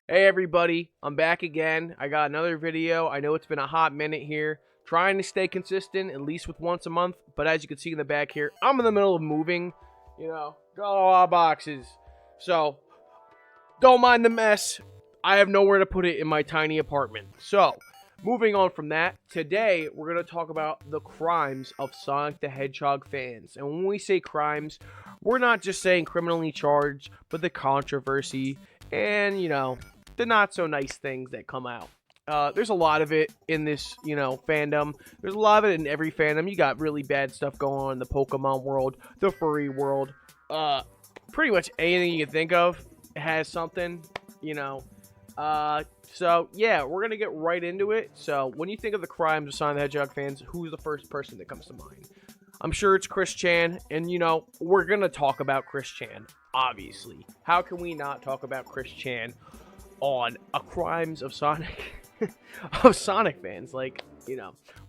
Hey everybody, I'm back again. I got another video. I know it's been a hot minute here. Trying to stay consistent, at least with once a month. But as you can see in the back here, I'm in the middle of moving. Got a lot of boxes. So, don't mind the mess. I have nowhere to put it in my tiny apartment. So, moving on from that, today we're going to talk about the crimes of Sonic the Hedgehog fans. And when we say crimes, we're not just saying criminally charged, but the controversy and, the not so nice things that come out. There's a lot of it in this, fandom. There's a lot of it in every fandom. You got really bad stuff going on in the Pokemon world, the furry world. Pretty much anything you can think of has something, So, yeah, we're going to get right into it. So, when you think of the crimes of Sonic the Hedgehog fans, who's the first person that comes to mind? I'm sure it's Chris Chan, and, we're going to talk about Chris Chan, obviously. How can we not talk about Chris Chan on a crimes of Sonic of Sonic fans,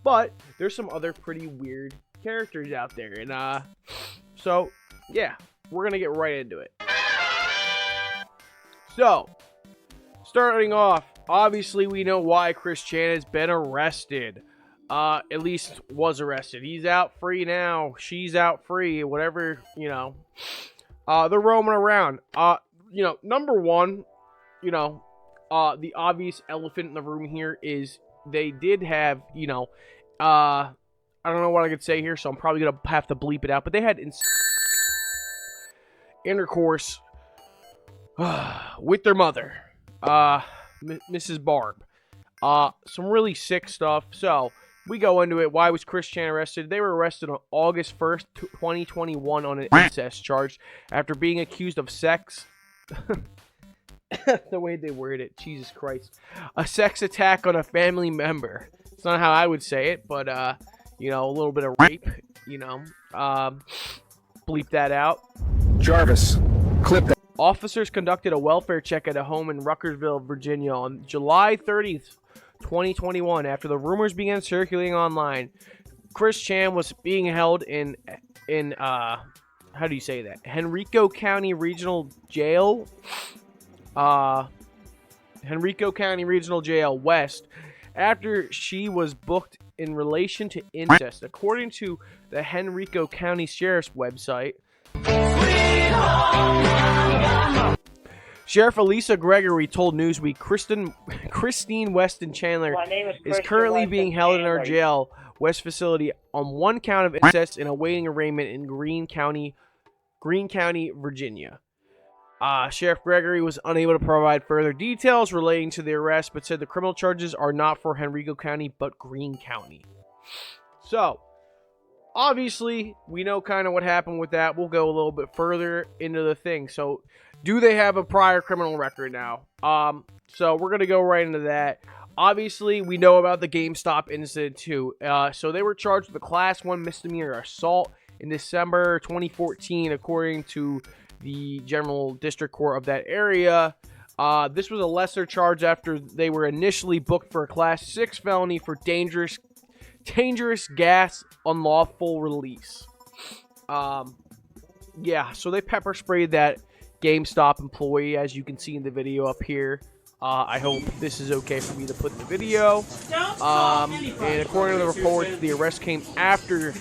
but there's some other pretty weird characters out there, and so yeah, we're gonna get right into it. So, starting off, obviously we know why Chris Chan has been arrested, at least was arrested. He's out free now, she's out free, whatever, they're roaming around. Number one, the obvious elephant in the room here is they did have, I don't know what I could say here, so I'm probably going to have to bleep it out, but they had intercourse with their mother, Mrs. Barb. Some really sick stuff. So, we go into it. Why was Chris Chan arrested? They were arrested on August 1st, 2021 on an incest charge after being accused of sex... the way they word it, Jesus Christ. A sex attack on a family member. It's not how I would say it, but, a little bit of rape, bleep that out. Jarvis, clip that. Officers conducted a welfare check at a home in Ruckersville, Virginia on July 30th, 2021, after the rumors began circulating online. Chris Chan was being held in how do you say that? Henrico County Regional Jail. Henrico County Regional Jail West after she was booked in relation to incest. According to the Henrico County Sheriff's website, Sheriff Elisa Gregory told Newsweek Christine Weston Chandler is currently being held in our jail West facility on one count of incest and awaiting arraignment in Greene County, Virginia. Sheriff Gregory was unable to provide further details relating to the arrest, but said the criminal charges are not for Henrico County, but Greene County. So, obviously, we know kind of what happened with that. We'll go a little bit further into the thing. So, do they have a prior criminal record now? So, we're going to go right into that. Obviously, we know about the GameStop incident, too. So, they were charged with a Class 1 misdemeanor assault in December 2014, according to the General District Court of that area. This was a lesser charge after they were initially booked for a Class 6 felony for dangerous gas unlawful release. Yeah, so they pepper sprayed that GameStop employee, as you can see in the video up here. I hope this is okay for me to put in the video. And according to the reports, the arrest came after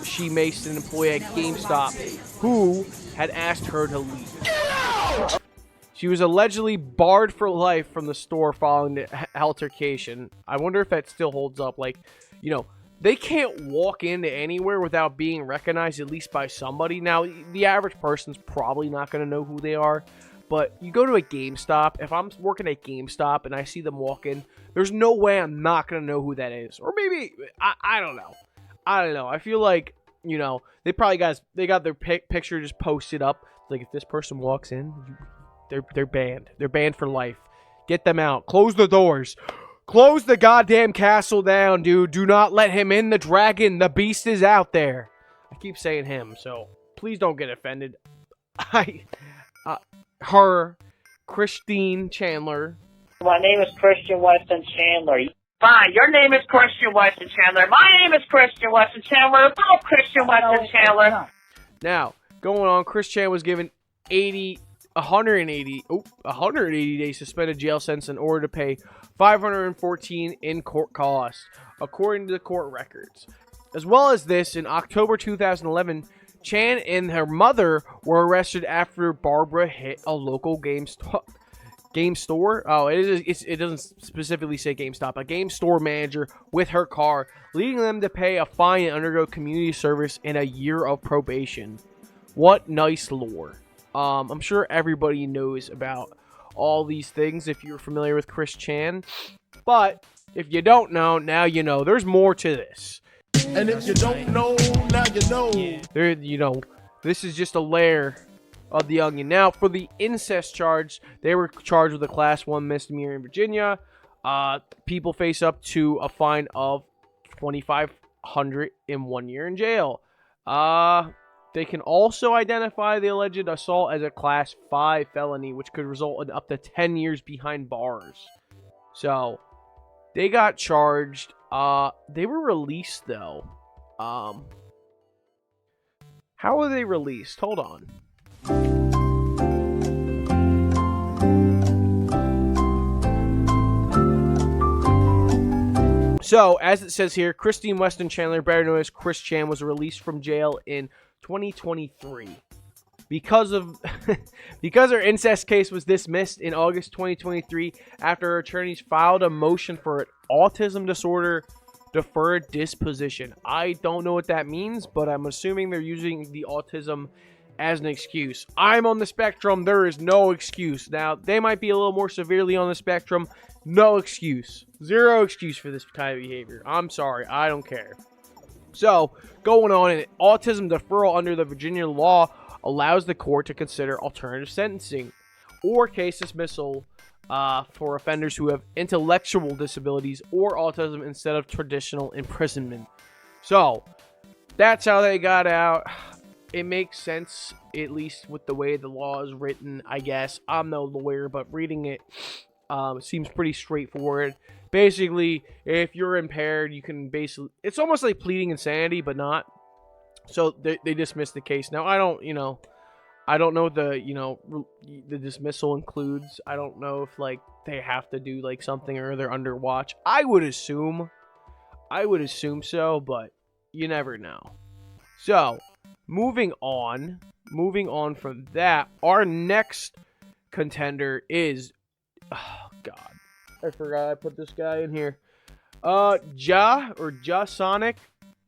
she maced an employee at GameStop who had asked her to leave. She was allegedly barred for life from the store following the altercation. I wonder if that still holds up. They can't walk into anywhere without being recognized, at least by somebody. Now, the average person's probably not going to know who they are. But you go to a GameStop, if I'm working at GameStop and I see them walk in, there's no way I'm not going to know who that is. Or maybe, I don't know. I feel like, they probably got their picture just posted up. Like, if this person walks in, they're banned. They're banned for life. Get them out. Close the doors. Close the goddamn castle down, dude. Do not let him in. The dragon, the beast is out there. I keep saying him, so please don't get offended. Her, Christine Chandler. My name is Christian Weston Chandler. Fine, your name is Christian Weston Chandler. My name is Christian Weston Chandler. Both Christian Weston Chandler. Now, going on, Chris Chan was given 80 180 day suspended jail sentence in order to pay $514 in court costs, according to the court records. As well as this, in October 2011, Chan and her mother were arrested after Barbara hit a local game store. Oh, it doesn't specifically say GameStop. A game store manager with her car, leading them to pay a fine and undergo community service and a year of probation. What nice lore. I'm sure everybody knows about all these things if you're familiar with Chris Chan. But if you don't know, now you know. There's more to this. And if you don't know, now you know. This is just a layer of the onion. Now, for the incest charge, they were charged with a Class 1 misdemeanor in Virginia. People face up to a fine of $2,500 in 1 year in jail. They can also identify the alleged assault as a Class 5 felony, which could result in up to 10 years behind bars. So, they got charged. They were released, though. How were they released? Hold on. So, as it says here, Christine Weston Chandler, better known as Chris Chan, was released from jail in 2023 because her incest case was dismissed in August 2023 after her attorneys filed a motion for an autism disorder deferred disposition. I don't know what that means, but I'm assuming they're using the autism as an excuse. I'm on the spectrum. There is no excuse. Now, they might be a little more severely on the spectrum. No excuse. Zero excuse for this kind of behavior. I'm sorry. I don't care. So, going on, an autism deferral under the Virginia law allows the court to consider alternative sentencing or case dismissal for offenders who have intellectual disabilities or autism instead of traditional imprisonment. So, that's how they got out. It makes sense, at least with the way the law is written, I guess. I'm no lawyer, but reading it seems pretty straightforward. Basically, if you're impaired, you can basically... It's almost like pleading insanity, but not. So, they dismissed the case. Now, I don't know what the dismissal includes. I don't know if, like, they have to do, like, something or they're under watch. I would assume so, but you never know. So, moving on from that, our next contender is... Oh, God. I forgot I put this guy in here. JaSonic,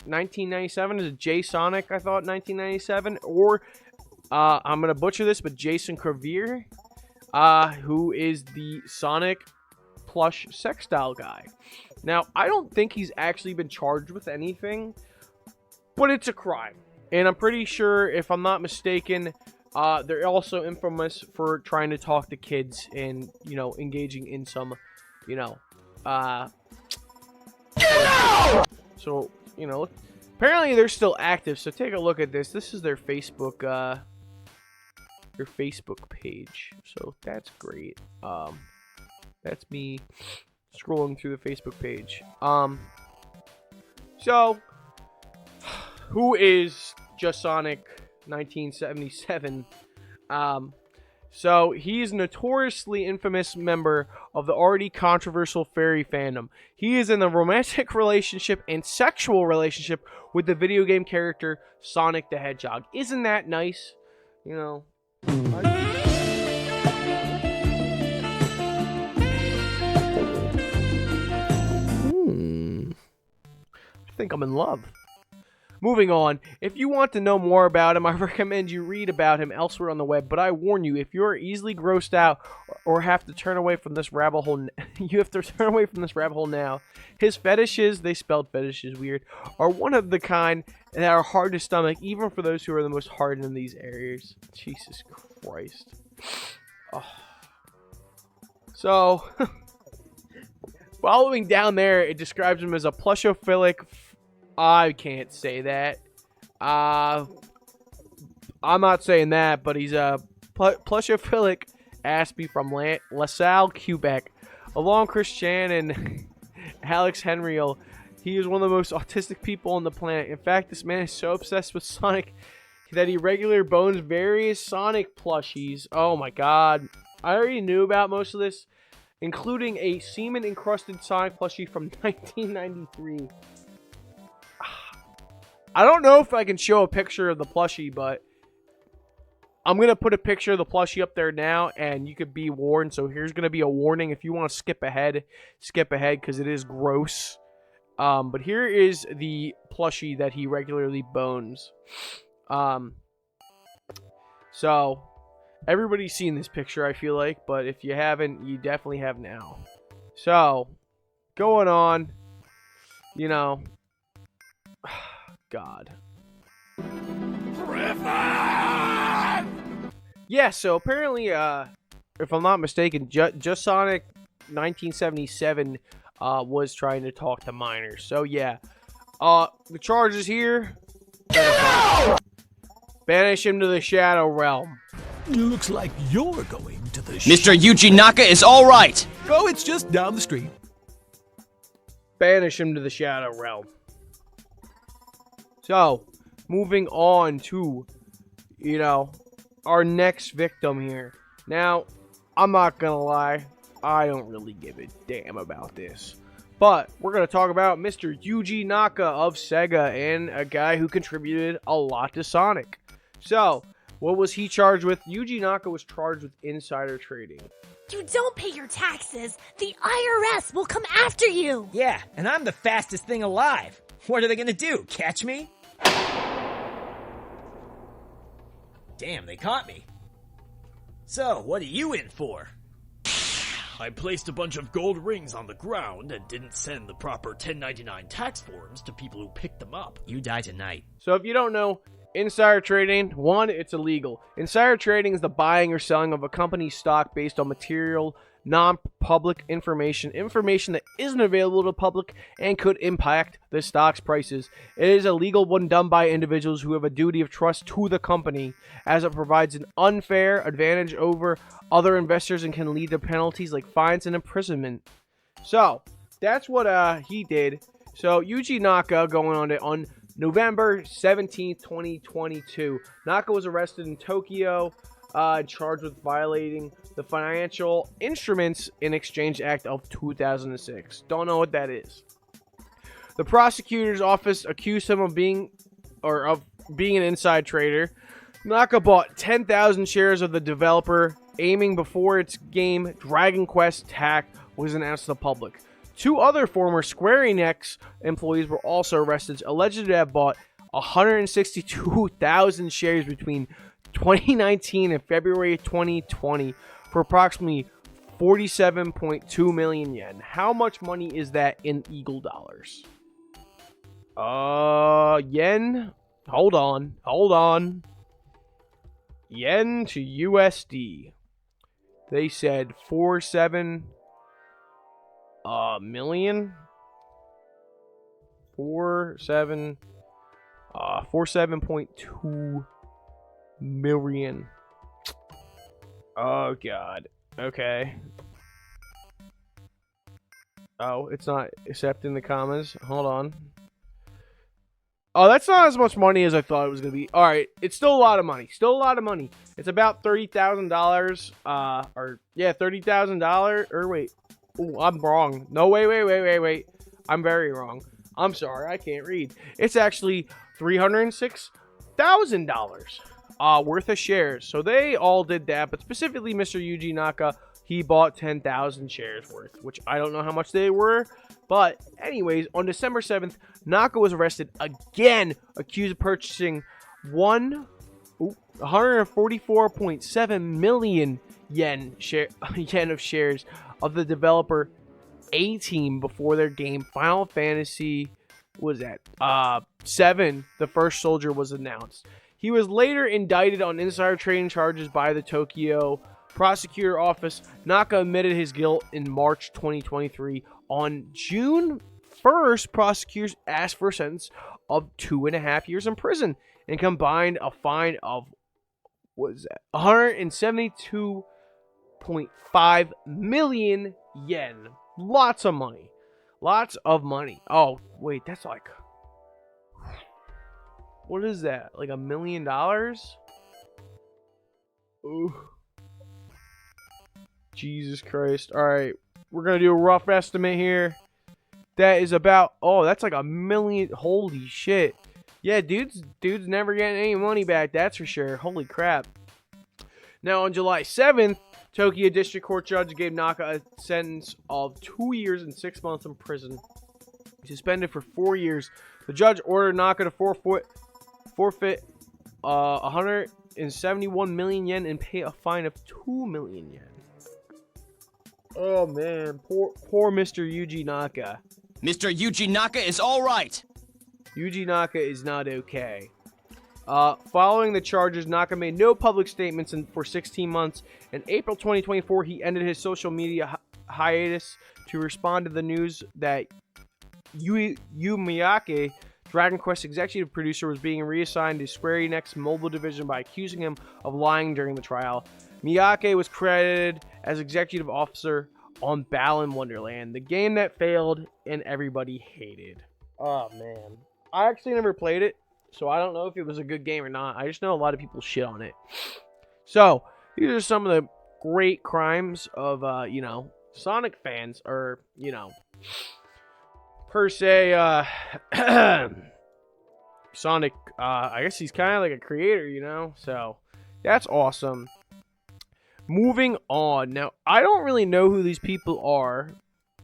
1997. Is it JaSonic, I thought, 1997? Or, I'm going to butcher this, but Jason Crevier, who is the Sonic plush sex doll guy. Now, I don't think he's actually been charged with anything, but it's a crime. And I'm pretty sure, if I'm not mistaken, they're also infamous for trying to talk to kids and, engaging in some, So, apparently they're still active, so take a look at this. This is their Facebook page. So that's great. That's me scrolling through the Facebook page. So who is JaSonic 1977? So he's a notoriously infamous member of the already controversial furry fandom. He is in a romantic relationship and sexual relationship with the video game character Sonic the Hedgehog. Isn't that nice? I think I'm in love. Moving on, if you want to know more about him, I recommend you read about him elsewhere on the web, but I warn you, if you're easily grossed out or have to turn away from this rabbit hole, you have to turn away from this rabbit hole now. His fetishes, they spelled fetishes weird, are one of the kind that are hard to stomach, even for those who are the most hardened in these areas. Jesus Christ. Oh. So, following down there, it describes him as a plushophilic... I can't say that. I'm not saying that, but he's a plushophilic Aspie from LaSalle, Quebec. Along Chris Chan and Alex Henriel, he is one of the most autistic people on the planet. In fact, this man is so obsessed with Sonic, that he regularly bones various Sonic plushies. Oh my god. I already knew about most of this, including a semen-encrusted Sonic plushie from 1993. I don't know if I can show a picture of the plushie, but I'm going to put a picture of the plushie up there now, and you could be warned. So here's going to be a warning. If you want to skip ahead, because it is gross. But here is the plushie that he regularly bones. So everybody's seen this picture, I feel like, but if you haven't, you definitely have now. So, going on, you know, God. Yeah, so apparently, if I'm not mistaken, JaSonic 1977 was trying to talk to minors. So yeah, the charges here. Banish him to the Shadow Realm. Looks like you're going to the Mr. Yuji Naka is all right. Oh, it's just down the street. Banish him to the Shadow Realm. So, moving on to, you know, our next victim here. Now, I'm not gonna lie, I don't really give a damn about this. But we're gonna talk about Mr. Yuji Naka of Sega, and a guy who contributed a lot to Sonic. So, what was he charged with? Yuji Naka was charged with insider trading. You don't pay your taxes, the IRS will come after you! Yeah, and I'm the fastest thing alive. What are they gonna do, catch me? Damn, they caught me. So, what are you in for? I placed a bunch of gold rings on the ground and didn't send the proper 1099 tax forms to people who picked them up. You die tonight. So if you don't know, insider trading, one, it's illegal. Insider trading is the buying or selling of a company's stock based on material, non-public information that isn't available to the public and could impact the stock's prices. It is illegal when done by individuals who have a duty of trust to the company, as it provides an unfair advantage over other investors and can lead to penalties like fines and imprisonment. So, that's what he did. So, Yuji Naka, going on November 17th, 2022. Naka was arrested in Tokyo, charged with violating the Financial Instruments in Exchange Act of 2006. Don't know what that is. The prosecutor's office accused him of being an inside trader. Naka bought 10,000 shares of the developer, aiming before its game Dragon Quest TAC was announced to the public. Two other former Square Enix employees were also arrested, alleged to have bought 162,000 shares between 2019 and February 2020 for approximately 47.2 million yen. How much money is that in Eagle dollars? Yen? Hold on. Yen to USD. They said 47 million. 47.2 million. Oh god. Okay. Oh, it's not accepting the commas. Hold on. Oh, that's not as much money as I thought it was gonna be. All right, it's still a lot of money. It's about $30,000. $30,000. Or wait, ooh, I'm wrong. No, wait. I'm very wrong. I'm sorry, I can't read. It's actually $306,000 worth of shares. So they all did that, but specifically Mr. Yuji Naka, he bought 10,000 shares worth, which I don't know how much they were. But anyways, on December 7th, Naka was arrested again, accused of purchasing 144.7 million yen of shares of the developer A-Team before their game Final Fantasy, what was that? 7, The First Soldier, was announced. He was later indicted on insider trading charges by the Tokyo Prosecutor Office. Naka admitted his guilt in March 2023. On June 1st, prosecutors asked for a sentence of 2.5 years in prison and combined a fine of, what is that? 172.5 million yen. Lots of money. Oh, wait, that's like... What is that? Like $1 million? Ooh. Jesus Christ. Alright. We're going to do a rough estimate here. That is about... Oh, that's like $1 million. Holy shit. Yeah, dude's never getting any money back. That's for sure. Holy crap. Now, on July 7th, Tokyo District Court judge gave Naka a sentence of 2 years and 6 months in prison. Suspended for 4 years. The judge ordered Naka to forfeit 171 million yen and pay a fine of 2 million yen. Oh man, poor Mr. Yuji Naka. Mr. Yuji Naka is all right. Yuji Naka is not okay. Following the charges, Naka made no public statements for 16 months. In April 2024, he ended his social media hiatus to respond to the news that Yu Miyake, Dragon Quest executive producer, was being reassigned to Square Enix mobile division by accusing him of lying during the trial. Miyake was credited as executive officer on Balan Wonderland, the game that failed and everybody hated. Oh man, I actually never played it, so I don't know if it was a good game or not. I just know a lot of people shit on it. So these are some of the great crimes of Sonic fans, or per se Sonic. I guess he's kind of like a creator, so that's awesome. Moving on. Now, I don't really know who these people are,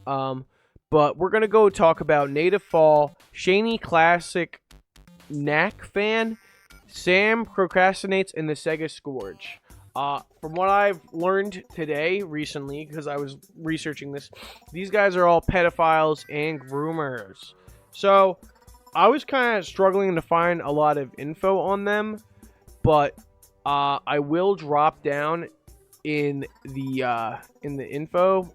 but we're going to go talk about Nativefall, Shannyclassicnackfan, Sam Procrastinates, and the Sega Scourge. From what I've learned today, recently, because I was researching this, these guys are all pedophiles and groomers. So, I was kind of struggling to find a lot of info on them, but I will drop down in the info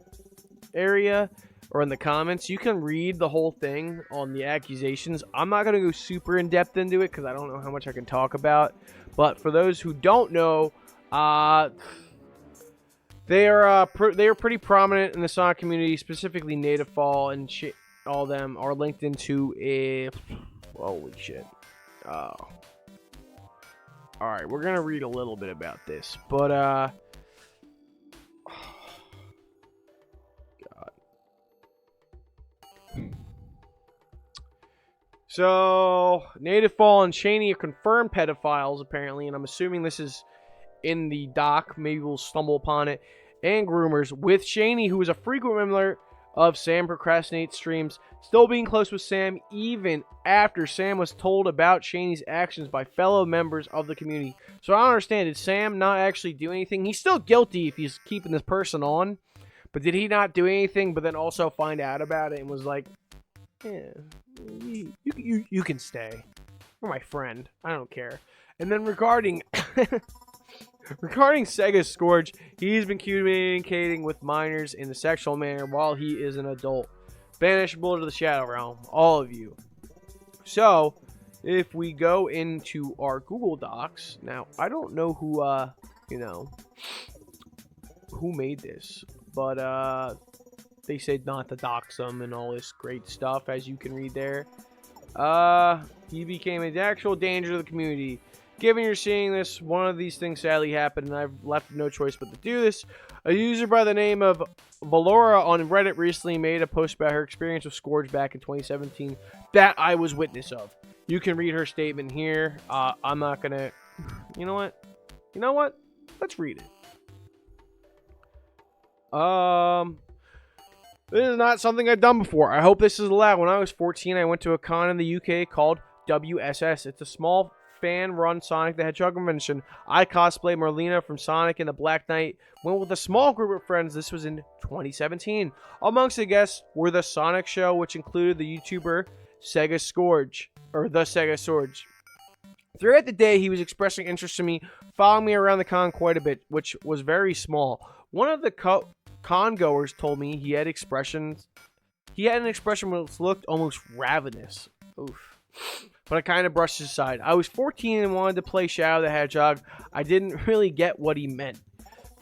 area or in the comments. You can read the whole thing on the accusations. I'm not going to go super in depth into it because I don't know how much I can talk about. But for those who don't know, they are pretty prominent in the Sonic community, specifically Nativefall and shit. All them are linked into a... Holy shit. Alright, we're going to read a little bit about this. But, God. So, Nativefall and Shanny are confirmed pedophiles, apparently, and I'm assuming this is in the doc. Maybe we'll stumble upon it. And groomers, with Shanny, who is a frequent member of Sam Procrastinate streams, still being close with Sam even after Sam was told about Shanny's actions by fellow members of the community. So I don't understand, did Sam not actually do anything? He's still guilty if he's keeping this person on, but did he not do anything but then also find out about it and was like, yeah, you can stay. You're my friend. I don't care. And then regarding Sega Scourge, he's been communicating with minors in a sexual manner while he is an adult. Banishable to the Shadow Realm, all of you. So, if we go into our Google Docs, now, I don't know who, who made this, but, they said not to dox them and all this great stuff, as you can read there. He became an actual danger to the community. Given you're seeing this, one of these things sadly happened, and I've left no choice but to do this. A user by the name of Valora on Reddit recently made a post about her experience with Scourge back in 2017 that I was witness of. You can read her statement here. I'm not gonna... You know what? Let's read it. This is not something I've done before. I hope this is allowed. When I was 14, I went to a con in the UK called WSS. It's a small fan-run Sonic the Hedgehog convention. I cosplayed Merlina from Sonic and the Black Knight. Went with a small group of friends. This was in 2017. Amongst the guests were the Sonic Show, which included the YouTuber Sega Scourge, or the Sega Scourge. Throughout the day, he was expressing interest in me, following me around the con quite a bit, which was very small. One of the con goers told me he had an expression which looked almost ravenous. Oof. But I kind of brushed it aside. I was 14 and wanted to play Shadow the Hedgehog. I didn't really get what he meant.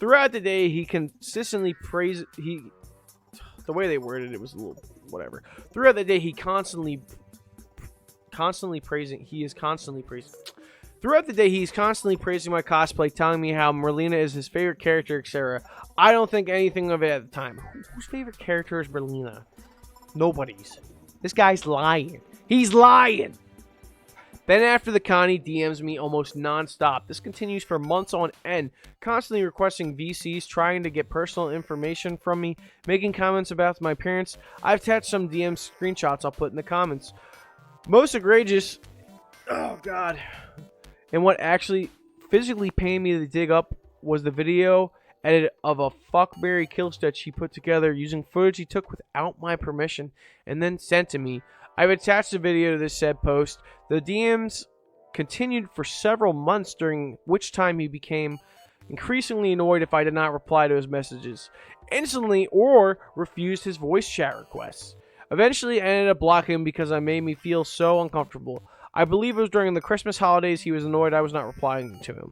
Throughout the day, he consistently praised... The way they worded it was a little... whatever. Throughout the day, he constantly constantly praising. Throughout the day, he's constantly praising my cosplay, telling me how Merlina is his favorite character, etc. I don't think anything of it at the time. Whose favorite character is Merlina? Nobody's. This guy's lying. He's lying! Then after the con, he DMs me almost non-stop. This continues for months on end, constantly requesting VCs, trying to get personal information from me, making comments about my appearance. I've attached some DM screenshots I'll put in the comments. Most egregious... Oh, God. And what actually physically pained me to dig up was the video edit of a fuck, marry, kill sketch he put together using footage he took without my permission and then sent to me. I've attached a video to this said post. The DMs continued for several months, during which time he became increasingly annoyed if I did not reply to his messages instantly or refused his voice chat requests. Eventually, I ended up blocking him because it made me feel so uncomfortable. I believe it was during the Christmas holidays he was annoyed I was not replying to him.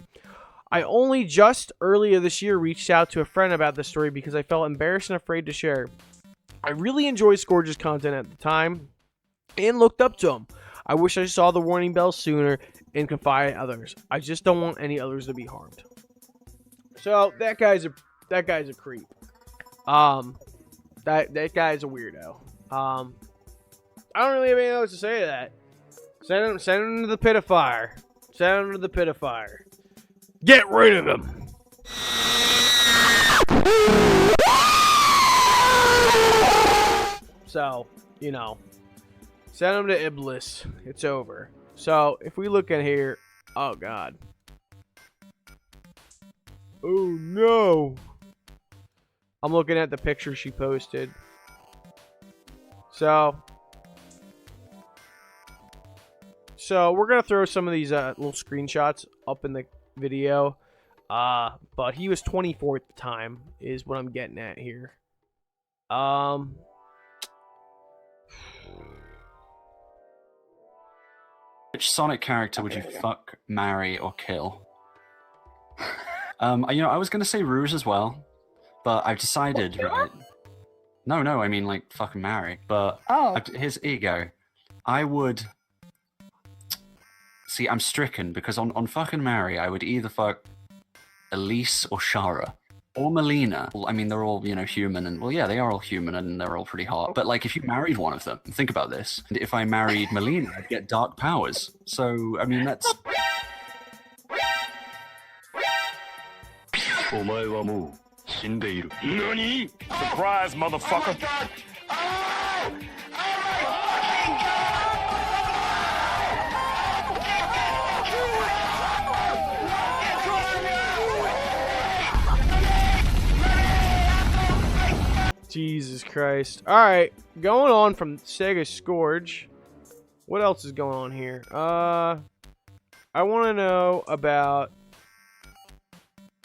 I only just earlier this year reached out to a friend about this story because I felt embarrassed and afraid to share. I really enjoyed Scourge's content at the time and looked up to him. I wish I saw the warning bells sooner and confided in others. I just don't want any others to be harmed. So that guy's a creep. That guy's a weirdo. I don't really have anything else to say to that. Send him to the pit of fire. Send him to the pit of fire. Get rid of him. So, you know, send him to Iblis. It's over. So, if we look at here, oh God. Oh no. I'm looking at the picture she posted. So we're going to throw some of these little screenshots up in the video. But he was 24 at the time, is what I'm getting at here. Which Sonic character would you fuck, marry, or kill? You know, I was going to say Rouge as well, but I've decided, right? No, I mean, like, fucking marry. But his ego. I would... See, I'm stricken, because on fucking marry, I would either fuck Elise or Shara. Or Melina. Well, I mean, they're all, you know, human, and, well, yeah, they are all human, and they're all pretty hot. But, like, if you married one of them, think about this. And if I married Melina, I'd get dark powers. So, I mean, that's... Nani? Surprise, motherfucker! Jesus Christ. Alright, going on from Sega Scourge. What else is going on here? I want to know about,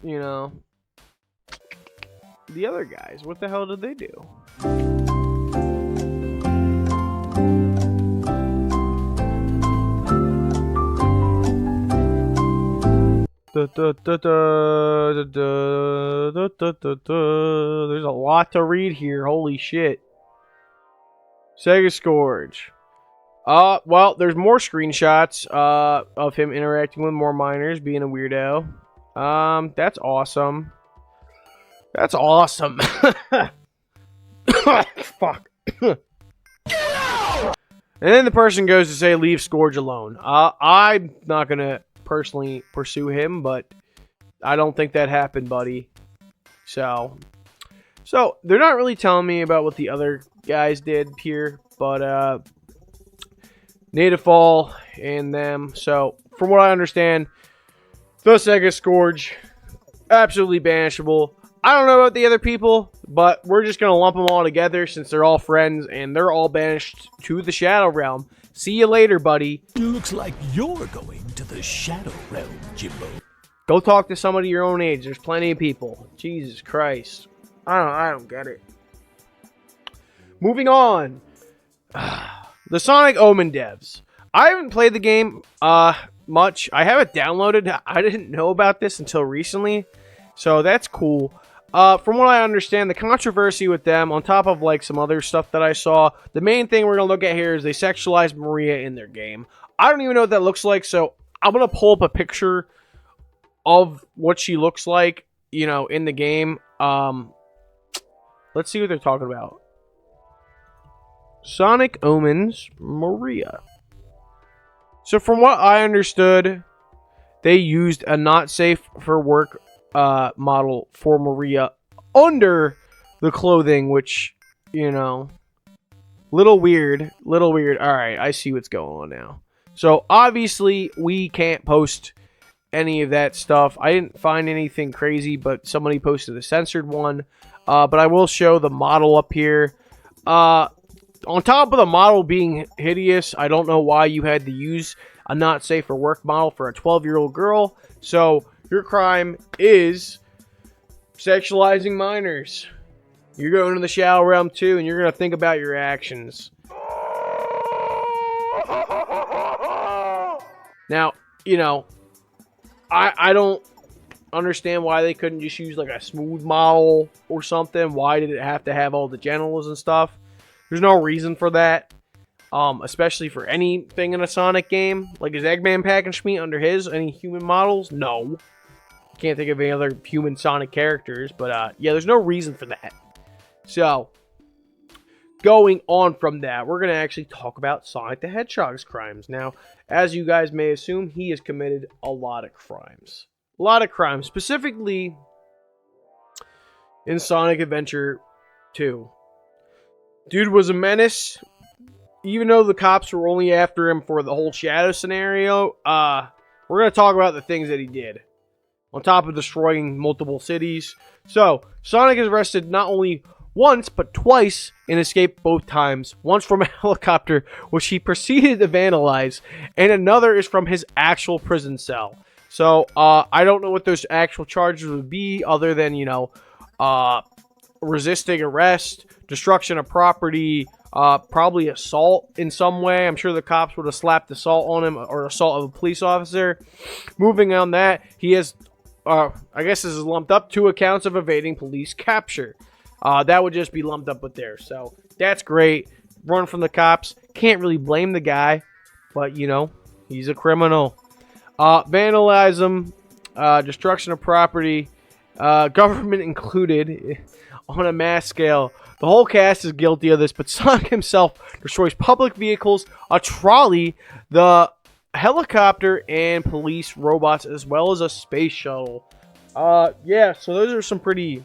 you know, the other guys. What the hell did they do? There's a lot to read here. Holy shit. Sega Scourge. Well, there's more screenshots of him interacting with more minors, being a weirdo. That's awesome. That's awesome. Fuck. And then the person goes to say, leave Scourge alone. I'm not gonna personally pursue him, but I don't think that happened, buddy. So they're not really telling me about what the other guys did here, but Nativefall and them. So from what I understand, the Sega Scourge, absolutely banishable. I don't know about the other people, but we're just gonna lump them all together since they're all friends and they're all banished to the Shadow Realm. See you later, buddy. Looks like you're going to the Shadow Realm, Jimbo. Go talk to somebody your own age. There's plenty of people. Jesus Christ. I don't get it. Moving on. The Sonic Omen devs. I haven't played the game much. I have it downloaded. I didn't know about this until recently. So that's cool. from what I understand, the controversy with them, on top of like some other stuff that I saw, the main thing we're gonna look at here is they sexualized Maria in their game. I don't even know what that looks like, so I'm gonna pull up a picture of what she looks like, you know, in the game. Let's see what they're talking about. Sonic Omen's Maria. So from what I understood, they used a not safe for work model for Maria under the clothing, which, you know, little weird. Alright, I see what's going on now. So obviously we can't post any of that stuff. I didn't find anything crazy, but somebody posted a censored one. But I will show the model up here. On top of the model being hideous, I don't know why you had to use a not safe for work model for a 12-year-old girl. So your crime is sexualizing minors. You're going to the shadow realm too, and you're going to think about your actions. Now, you know, I don't understand why they couldn't just use like a smooth model or something. Why did it have to have all the genitals and stuff? There's no reason for that, especially for anything in a Sonic game. Like, is Eggman packaged meat under his? Any human models? No. Can't think of any other human Sonic characters, but yeah, there's no reason for that. So, going on from that, we're going to actually talk about Sonic the Hedgehog's crimes. Now, as you guys may assume, he has committed a lot of crimes. A lot of crimes, specifically in Sonic Adventure 2. Dude was a menace. Even though the cops were only after him for the whole shadow scenario, we're going to talk about the things that he did. On top of destroying multiple cities. So, Sonic is arrested not only once, but twice, and escaped both times. Once from a helicopter, which he proceeded to vandalize, and another is from his actual prison cell. So, I don't know what those actual charges would be, other than, you know, resisting arrest, destruction of property, probably assault in some way. I'm sure the cops would have slapped assault on him, or assault of a police officer. Moving on that, he has, I guess this is lumped up, 2 accounts of evading police capture. That would just be lumped up with there. So, that's great. Run from the cops. Can't really blame the guy, but, you know, he's a criminal. Vandalism, destruction of property, government included, on a mass scale. The whole cast is guilty of this, but Sonic himself destroys public vehicles, a trolley, the helicopter, and police robots, as well as a space shuttle. Yeah, so those are some pretty,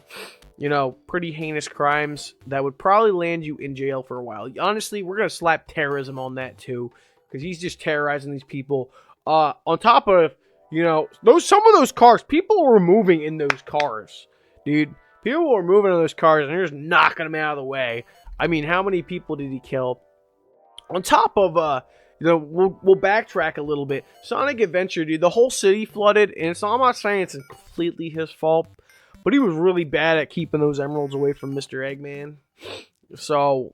you know, pretty heinous crimes that would probably land you in jail for a while. Honestly, we're going to slap terrorism on that too, because he's just terrorizing these people. On top of, you know, some of those cars, people were moving in those cars, dude. People were moving in those cars, and they're just knocking them out of the way. I mean, how many people did he kill? On top of, you know, we'll backtrack a little bit. Sonic Adventure, dude, the whole city flooded, and I'm not saying it's completely his fault, but he was really bad at keeping those emeralds away from Mr. Eggman. So,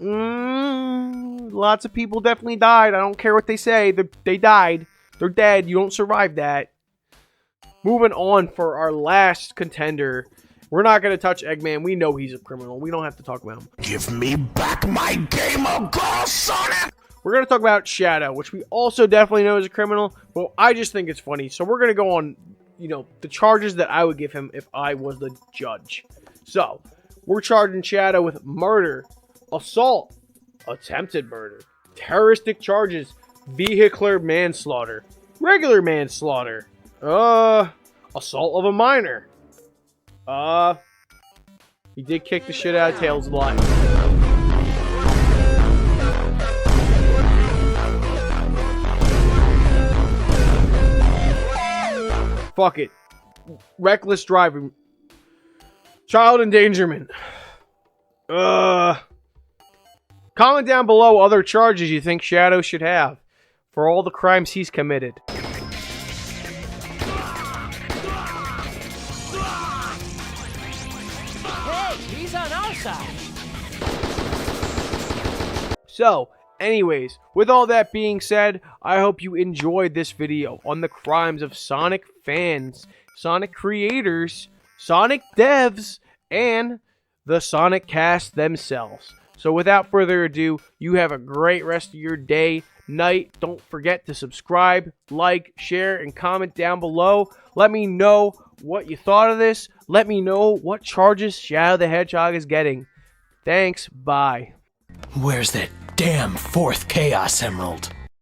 lots of people definitely died. I don't care what they say. They died. They're dead. You don't survive that. Moving on for our last contender. We're not going to touch Eggman. We know he's a criminal. We don't have to talk about him. Give me back my game of golf, Sonic! We're going to talk about Shadow, which we also definitely know is a criminal. But I just think it's funny. So we're going to go on, you know, the charges that I would give him if I was the judge. So, we're charging Shadow with murder, assault, attempted murder, terroristic charges, vehicular manslaughter, regular manslaughter, assault of a minor. He did kick the shit out of Tails' life. Fuck it. Reckless driving. Child endangerment. Comment down below other charges you think Shadow should have for all the crimes he's committed. He's on our side. So, anyways, with all that being said, I hope you enjoyed this video on the crimes of Sonic fans, Sonic creators, Sonic devs, and the Sonic cast themselves. So without further ado, you have a great rest of your day, night. Don't forget to subscribe, like, share, and comment down below. Let me know what you thought of this. Let me know what charges Shadow the Hedgehog is getting. Thanks, bye. Where's that damn fourth Chaos Emerald?